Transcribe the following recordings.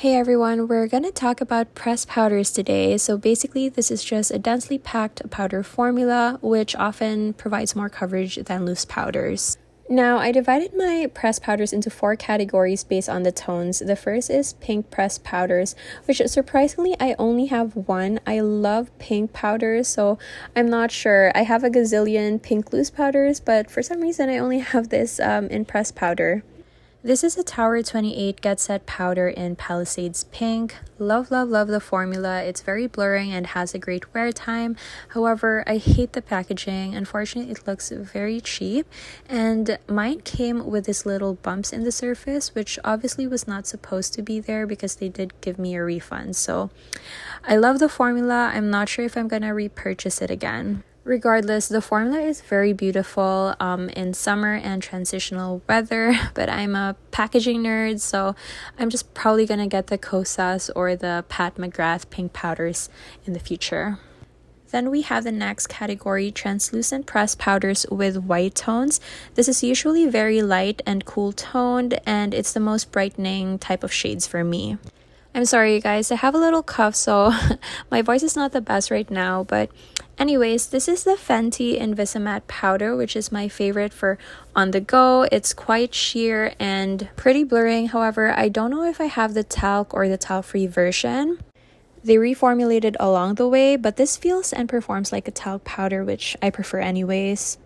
Hey everyone, we're going to talk about pressed powders today. So basically this is just a densely packed powder formula which often provides more coverage than loose powders. Now I divided my pressed powders into 4 categories based on the tones. The first is pink pressed powders, which surprisingly I only have one. I love pink powders, so I'm not sure. I have a gazillion pink loose powders, but for some reason I only have this in pressed powder. This is a TOWER28 GetSet powder in PALISADES pink. Love the formula. It's very blurring and has a great wear time. However, I hate the packaging. Unfortunately, it looks very cheap. And mine came with these little bumps in the surface, which obviously was not supposed to be there because they did give me a refund. So I love the formula. I'm not sure if I'm gonna repurchase it again. Regardless, the formula is very beautiful in summer and transitional weather, but I'm a packaging nerd, so I'm just probably gonna get the Kosas or the Mcgrath pink powders in the future. Then we have the next category, translucent pressed powders with white tones. This is usually very light and cool toned, and it's the most brightening type of shades for me. I'm sorry you guys, I have a little cough, so my voice is not the best right now, but anyways, this is the Fenty invisimatte powder, which is my favorite for on the go. It's quite sheer and pretty blurring. However, I don't know if I have the talc or the talc-free version. They reformulated along the way, but this feels and performs like a talc powder, which I prefer anyways.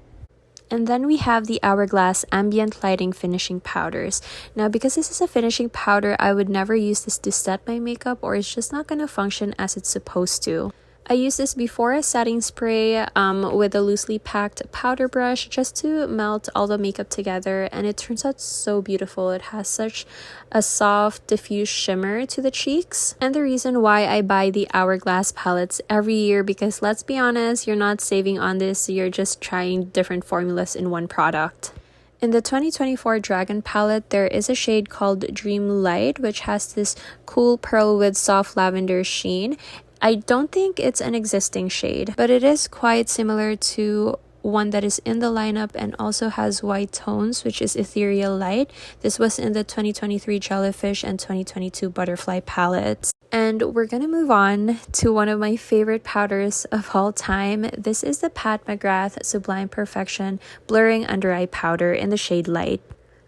And then we have the Hourglass Ambient Lighting Finishing Powders. Now, because this is a finishing powder, I would never use this to set my makeup, or it's just not going to function as it's supposed to. I use this before a setting spray with a loosely packed powder brush just to melt all the makeup together, and it turns out so beautiful. It has such a soft, diffuse shimmer to the cheeks. And the reason why I buy the Hourglass palettes every year, because let's be honest, you're not saving on this, you're just trying different formulas in one product. In the 2024 Dragon palette, there is a shade called Dream Light, which has this cool pearl with soft lavender sheen. I don't think it's an existing shade, but it is quite similar to one that is in the lineup and also has white tones, which is Ethereal Light. This was in the 2023 Jellyfish and 2022 Butterfly palettes. And we're gonna move on to one of my favorite powders of all time. This is the Mcgrath Sublime Perfection Blurring Under Eye Powder in the shade Light.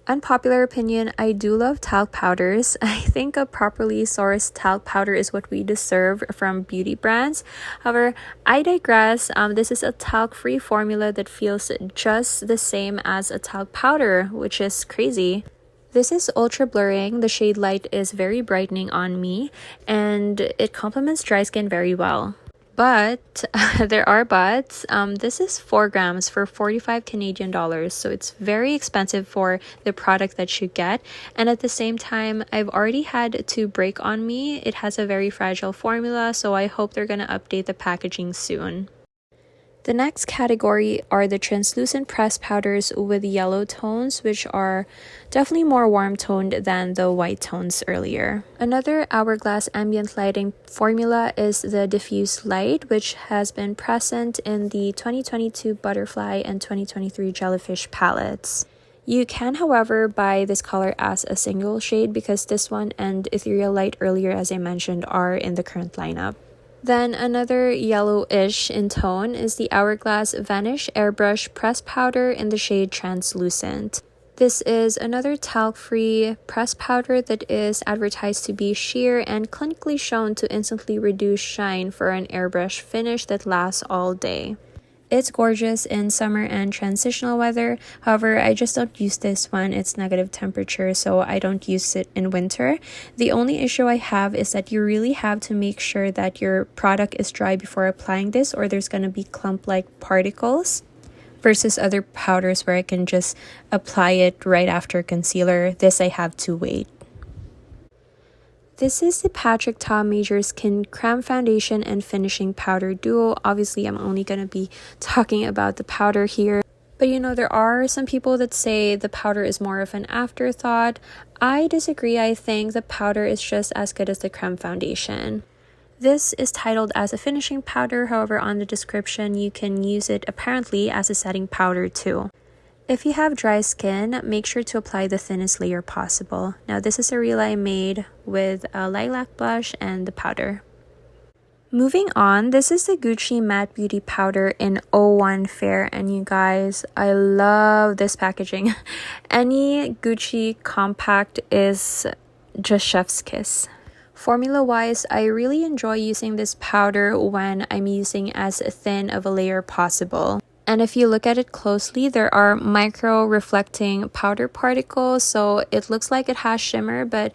Unpopular opinion, I do love talc powders. I think a properly sourced talc powder is what we deserve from beauty brands. However, I digress. This is a talc-free formula that feels just the same as a talc powder, which is crazy. This is ultra blurring. The shade Light is very brightening on me, and it complements dry skin very well. But there are buts. This is 4 grams for 45 Canadian dollars, so it's very expensive for the product that you get. And at the same time, I've already had to break on me. It has a very fragile formula, so I hope they're going to update the packaging soon. The next category are the translucent pressed powders with yellow tones, which are definitely more warm toned than the white tones earlier. Another Hourglass ambient lighting formula is the Diffused Light, which has been present in the 2022 Butterfly and 2023 Jellyfish palettes. You can, however, buy this color as a single shade because this one and Ethereal Light earlier, as I mentioned, are in the current lineup. Then another yellowish in tone is the Hourglass Vanish Airbrush Pressed Powder in the shade Translucent. This is another talc-free pressed powder that is advertised to be sheer and clinically shown to instantly reduce shine for an airbrush finish that lasts all day. It's gorgeous in summer and transitional weather. However, I just don't use this when it's negative temperature, so I don't use it in winter. The only issue I have is that you really have to make sure that your product is dry before applying this, or there's going to be clump-like particles. Versus other powders where I can just apply it right after concealer. This I have to wait. This is the Patrick Ta Major Skin Crème Foundation and Finishing Powder Duo. Obviously, I'm only going to be talking about the powder here. But you know, there are some people that say the powder is more of an afterthought. I disagree. I think the powder is just as good as the crème foundation. This is titled as a finishing powder. However, on the description, you can use it apparently as a setting powder too. If you have dry skin, make sure to apply the thinnest layer possible. Now this is a reel I made with a lilac blush and the powder. Moving on, this is the Gucci Matte Beauty Powder in 01 Fair, and you guys, I love this packaging. Any Gucci compact is just chef's kiss. Formula wise, I really enjoy using this powder when I'm using as thin of a layer possible. And if you look at it closely, there are micro reflecting powder particles, so it looks like it has shimmer, but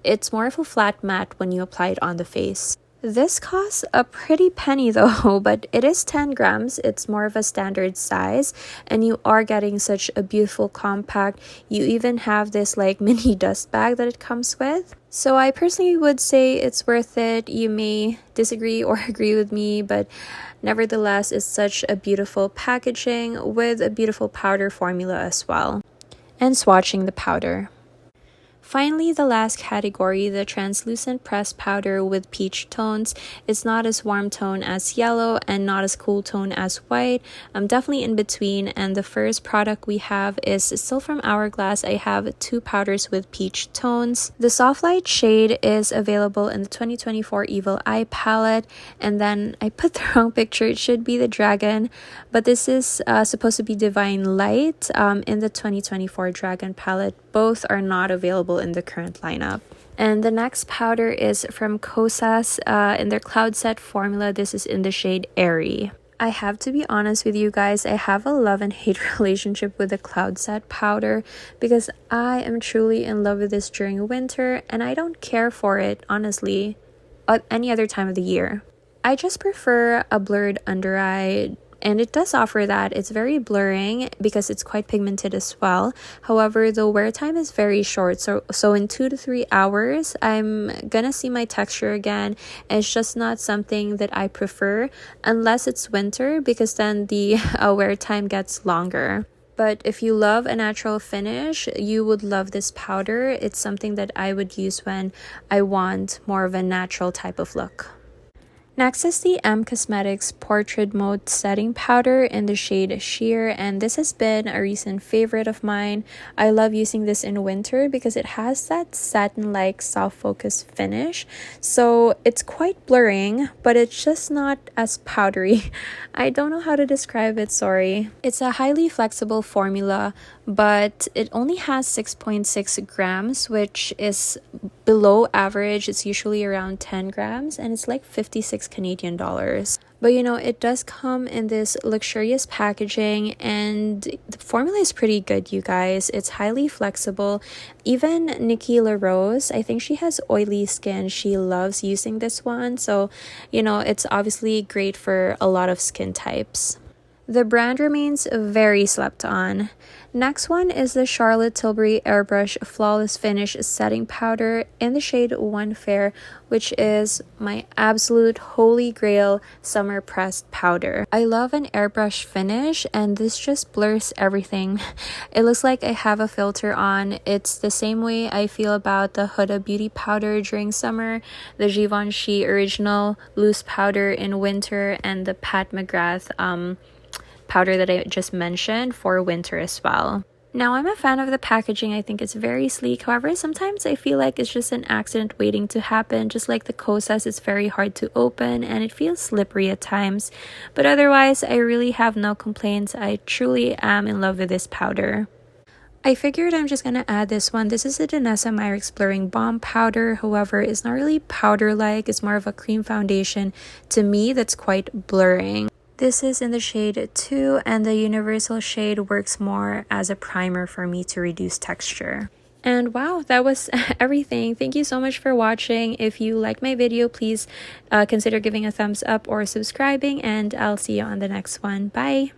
it's more of a flat matte when you apply it on the face. This costs a pretty penny though, but it is 10 grams. It's more of a standard size, and you are getting such a beautiful compact. You even have this like mini dust bag that it comes with. So I personally would say it's worth it. You may disagree or agree with me, but nevertheless, it's such a beautiful packaging with a beautiful powder formula as well. And swatching the powder. Finally, the last category, the translucent pressed powder with peach tones. It's not as warm tone as yellow and not as cool tone as white. I'm definitely in between, and the first product we have is still from Hourglass. I have 2 powders with peach tones. The soft light shade is available in the 2024 Evil Eye palette, and then I put the wrong picture. It should be the dragon, but this is supposed to be Divine Light in the 2024 Dragon palette. Both are not available in the current lineup. And the next powder is from Kosas in their Cloud Set formula. This is in the shade Airy. I have to be honest with you guys, I have a love and hate relationship with the Cloud Set powder because I am truly in love with this during winter, and I don't care for it, honestly, at any other time of the year. I just prefer a blurred under eye, and it does offer that. It's very blurring because it's quite pigmented as well. However, the wear time is very short. So in 2 to 3 hours, I'm gonna see my texture again. And it's just not something that I prefer unless it's winter, because then the wear time gets longer. But if you love a natural finish, you would love this powder. It's something that I would use when I want more of a natural type of look. Next is the Cosmetics Portrait Mode Setting Powder in the shade Sheer, and this has been a recent favorite of mine. I love using this in winter because it has that satin-like soft focus finish. So it's quite blurring, but it's just not as powdery. I don't know how to describe it, sorry. It's a highly flexible formula, but it only has 6.6 grams, which is below average. It's usually around 10 grams, and it's like 56 Canadian dollars. But you know, it does come in this luxurious packaging, and the formula is pretty good, you guys. It's highly flexible. Even Nikki LaRose, I think she has oily skin. She loves using this one. So, you know, it's obviously great for a lot of skin types. The brand remains very slept on. Next one is the Charlotte Tilbury Airbrush Flawless Finish Setting Powder in the shade 1 Fair, which is my absolute holy grail summer pressed powder. I love an airbrush finish, and this just blurs everything. It looks like I have a filter on. It's the same way I feel about the Huda Beauty powder during summer, the Givenchy Original Loose Powder in winter, and the Pat McGrath powder that I just mentioned for winter as well. Now, I'm a fan of the packaging. I think it's very sleek. However, sometimes I feel like it's just an accident waiting to happen. Just like the Kosas, it's very hard to open and it feels slippery at times. But otherwise, I really have no complaints. I truly am in love with this powder. I figured I'm just gonna add this one. This is a Danessa Myricks Blurring Balm Powder. However, it's not really powder-like. It's more of a cream foundation. To me, that's quite blurring. This is in the shade 2, and the universal shade works more as a primer for me to reduce texture. And wow, that was everything. Thank you so much for watching. If you like my video, please consider giving a thumbs up or subscribing, and I'll see you on the next one. Bye!